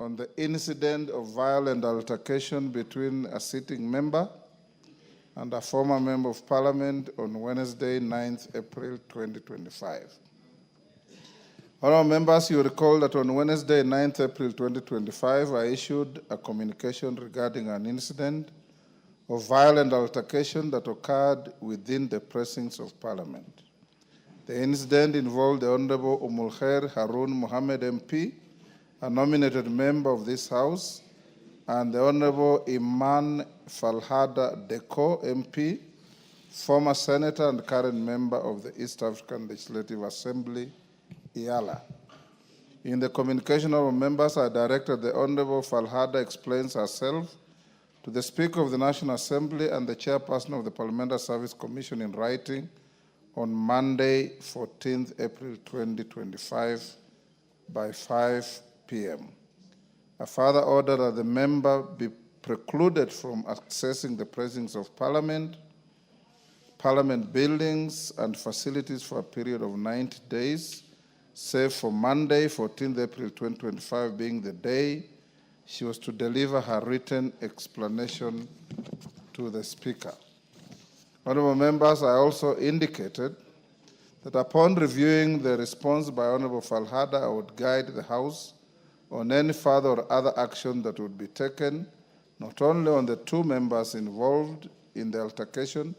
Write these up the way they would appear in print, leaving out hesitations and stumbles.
on the incident of violent altercation between a sitting member and a former member of Parliament on Wednesday, 9th April 2025. Honourable members, you recall that on Wednesday, 9th April 2025, I issued a communication regarding an incident of violent altercation that occurred within the precincts of Parliament. The incident involved the Honourable Umulkheir Harun Mohammed MP, a nominated member of this House, and the Honourable EALA Falhada Deko MP, former Senator and current member of the East African Legislative Assembly, EALA. In the communication of members, I directed the Honourable Falhada explains herself to the Speaker of the National Assembly and the Chairperson of the Parliamentary Service Commission in writing on Monday, 14th April 2025 by 5 p.m. A further order that the member be precluded from accessing the precincts of Parliament, Parliament buildings and facilities for a period of 90 days, save for Monday, 14th April 2025 being the day she was to deliver her written explanation to the Speaker. Honourable members, I also indicated that upon reviewing the response by Honourable Falhada, I would guide the House on any further or other action that would be taken, not only on the two members involved in the altercation,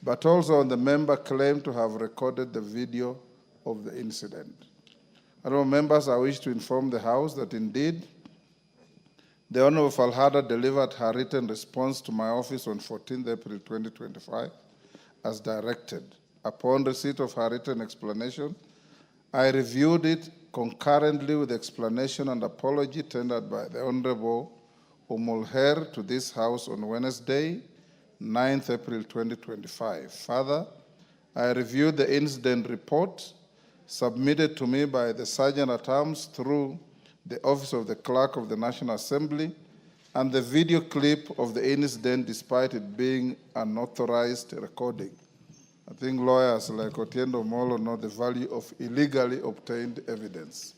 but also on the member claimed to have recorded the video of the incident. Honourable members, I wish to inform the House that indeed the Honourable Falhada delivered her written response to my office on 14th April 2025 as directed. Upon receipt of her written explanation, I reviewed it concurrently with the explanation and apology tendered by the Honourable Umulkheir to this House on Wednesday, 9th April 2025. Further, I reviewed the incident report submitted to me by the Sergeant-at-Arms through the Office of the Clerk of the National Assembly and the video clip of the incident despite it being unauthorized recording. I think lawyers like Otiendo Molo know the value of illegally obtained evidence.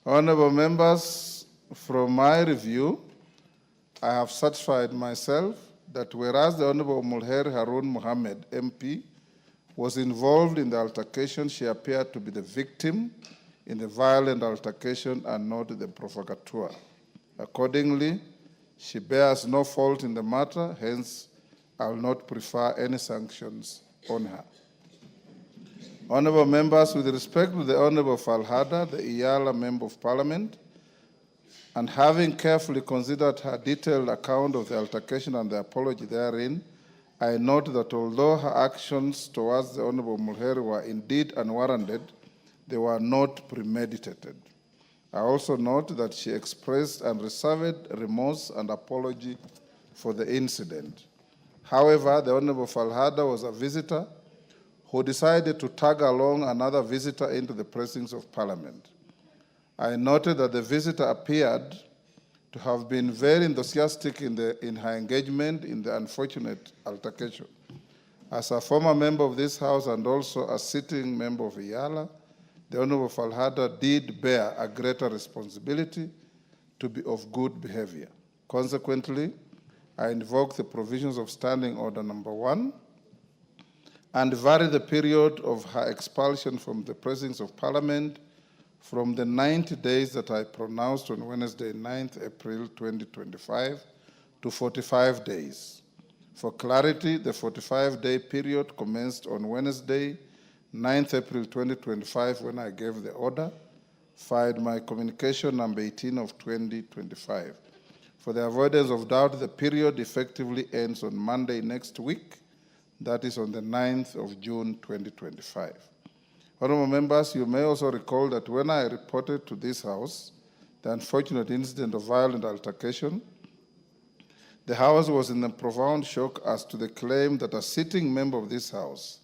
Honourable members, from my review, I have satisfied myself that whereas the Honourable Umulkheir Harun Mohammed MP was involved in the altercation, she appeared to be the victim in the violent altercation and not the provocateur. Accordingly, she bears no fault in the matter, hence I will not prefer any sanctions on her. Honourable members, with respect to the Honourable Falhada, the EALA Member of Parliament, and having carefully considered her detailed account of the altercation and the apology therein, I note that although her actions towards the Honourable Umulkheir were indeed unwarranted, they were not premeditated. I also note that she expressed unreserved remorse and apology for the incident. However, the Honourable Falhada was a visitor who decided to tag along another visitor into the precincts of Parliament. I noted that the visitor appeared to have been very enthusiastic in her engagement in the unfortunate altercation. As a former member of this House and also a sitting member of EALA, the Honourable Falhada did bear a greater responsibility to be of good behavior. Consequently, I invoke the provisions of Standing Order Number 1 and vary the period of her expulsion from the precincts of Parliament from the 90 days that I pronounced on Wednesday, 9th April 2025, to 45 days. For clarity, the 45-day period commenced on Wednesday, 9th April 2025, when I gave the order, filed my communication number 18 of 2025. For the avoidance of doubt, the period effectively ends on Monday next week, that is on the 9th of June 2025. Honourable members, you may also recall that when I reported to this House the unfortunate incident of violent altercation, the House was in a profound shock as to the claim that a sitting member of this House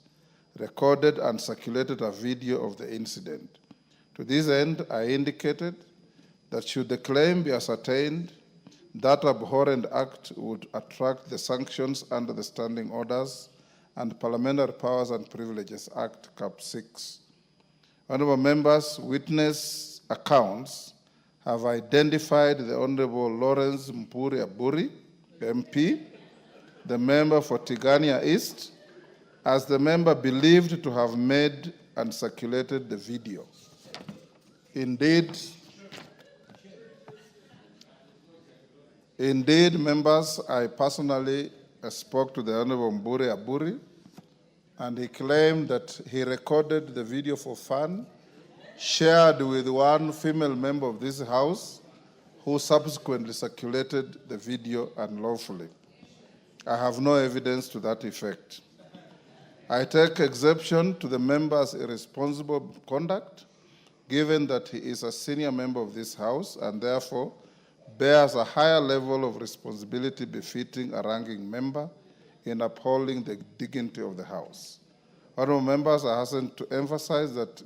recorded and circulated a video of the incident. To this end, I indicated that should the claim be ascertained, that abhorrent act would attract the sanctions under the Standing Orders and Parliamentary Powers and Privileges Act, Cap 6. Honourable members, witness accounts have identified the Honorable Lawrence Mpuri Aburi, MP, the member for Tigania East, as the member believed to have made and circulated the video. Indeed, members, I personally spoke to the Honorable Mpuri Aburi, and he claimed that he recorded the video for fun, shared with one female member of this House, who subsequently circulated the video unlawfully. I have no evidence to that effect. I take exception to the member's irresponsible conduct, given that he is a senior member of this House and therefore bears a higher level of responsibility befitting a ranking member in upholding the dignity of the House. Honorable members, I hasten to emphasize that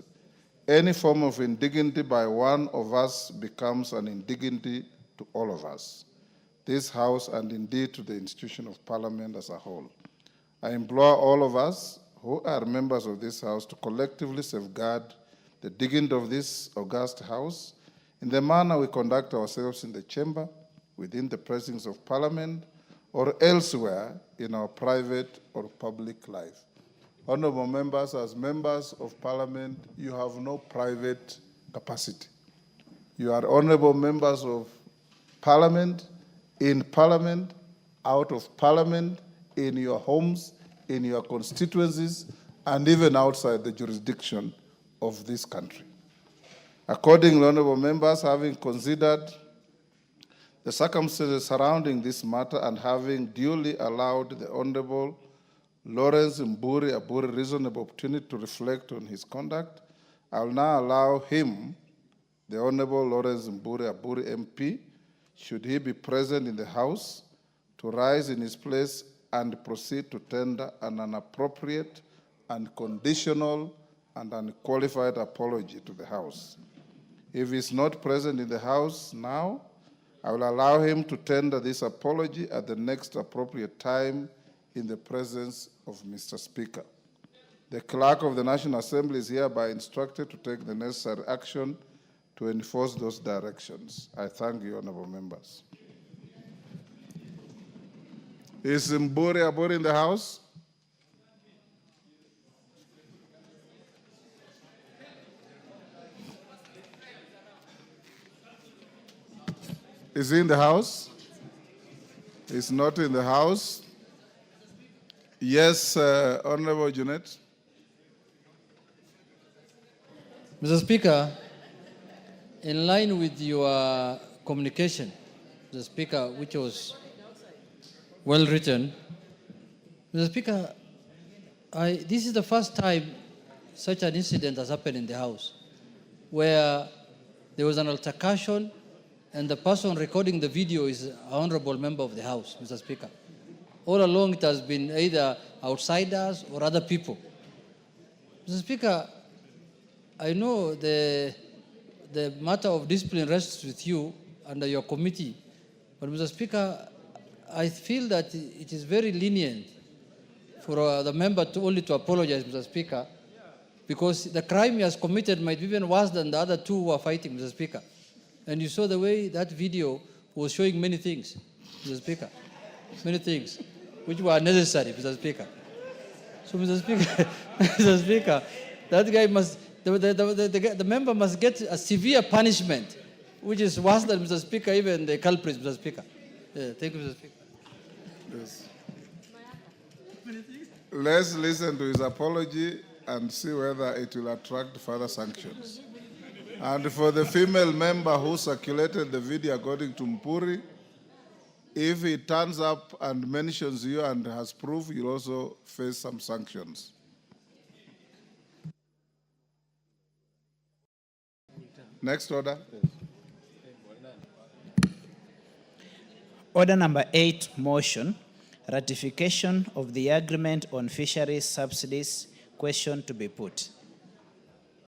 any form of indignity by one of us becomes an indignity to all of us, this House, and indeed to the institution of Parliament as a whole. I implore all of us who are members of this House to collectively safeguard the dignity of this august House in the manner we conduct ourselves in the chamber, within the precincts of Parliament, or elsewhere in our private or public life. Honorable members, as members of Parliament, you have no private capacity. You are honorable members of Parliament, in Parliament, out of Parliament, in your homes, in your constituencies, and even outside the jurisdiction of this country. Accordingly, honorable members, having considered the circumstances surrounding this matter and having duly allowed the Honorable Lawrence Mpuri Aburi reasonable opportunity to reflect on his conduct, I will now allow him, the Honorable Lawrence Mpuri Aburi MP, should he be present in the House, to rise in his place and proceed to tender an appropriate and conditional and unqualified apology to the House. If he is not present in the House now, I will allow him to tender this apology at the next appropriate time in the presence of Mr. Speaker. The Clerk of the National Assembly is hereby instructed to take the necessary action to enforce those directions. I thank you, honorable members. Is Mpuri Aburi in the House? Is he in the House? He's not in the House. Yes, Honorable Junet. Mr. Speaker, in line with your communication, Mr. Speaker, which was well written, Mr. Speaker, this is the first time such an incident has happened in the House, where there was an altercation and the person recording the video is an honorable member of the House, Mr. Speaker. All along it has been either outsiders or other people. Mr. Speaker, I know the matter of discipline rests with you under your committee, but Mr. Speaker, I feel that it is very lenient for the member to only to apologize, Mr. Speaker, because the crime he has committed might be even worse than the other two who are fighting, Mr. Speaker. And you saw the way that video was showing many things, Mr. Speaker, many things which were necessary, Mr. Speaker. So, Mr. Speaker, Mr. Speaker, that guy must, the member must get a severe punishment, which is worse than, Mr. Speaker, even the culprits, Mr. Speaker. Thank you, Mr. Speaker. Yes. Let's listen to his apology and see whether it will attract further sanctions. And for the female member who circulated the video, according to Mpuri, if he turns up and mentions you and has proof, you'll also face some sanctions. Next order. Order number 8, motion, ratification of the agreement on fisheries subsidies, question to be put.